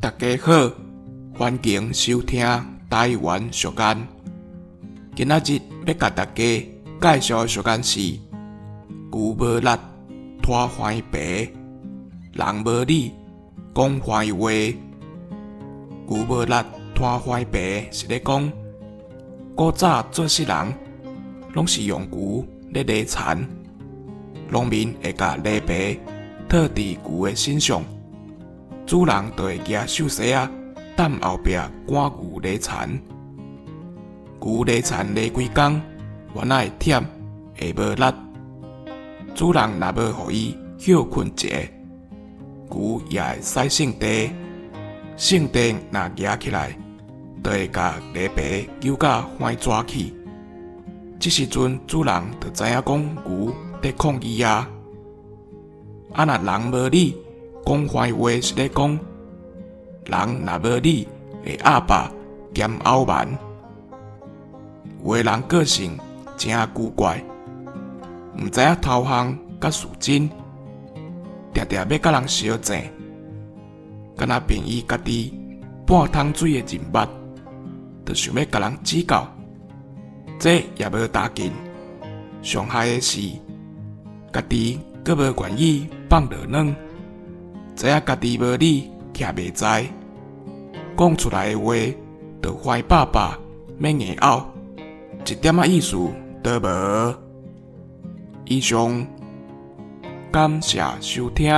大家好，欢迎收听台湾俗谚。今仔日要甲大家介绍的俗谚是：牛无力，拖坏皮；人无理，讲坏话。牛无力，拖坏皮是咧讲，古早做事人拢是用牛咧犁田，农民会甲犁皮套伫牛的身上。主人就会举手势啊，等后壁赶牛犁田。牛犁田犁几工，原来会忝，会无力。主人若无互伊休困一下，牛也会使性地。性地若举起来，就会甲犁皮揪甲翻纸去。这时阵，主人就知影讲牛在抗议啊。若人无理，讲坏话是咧讲，人若无理会鸭爸兼拗蛮。有的人个性真古怪，毋知影偷项甲事真，定定要甲人相争，敢若凭伊家己半桶水的人脉，就想要甲人指教，这也无打紧。上害的是，家己阁无愿意放落软。知影家己无理，徛袂在，讲出来的话，就坏爸爸免硬拗，一点仔意思都无。以上，感谢收听。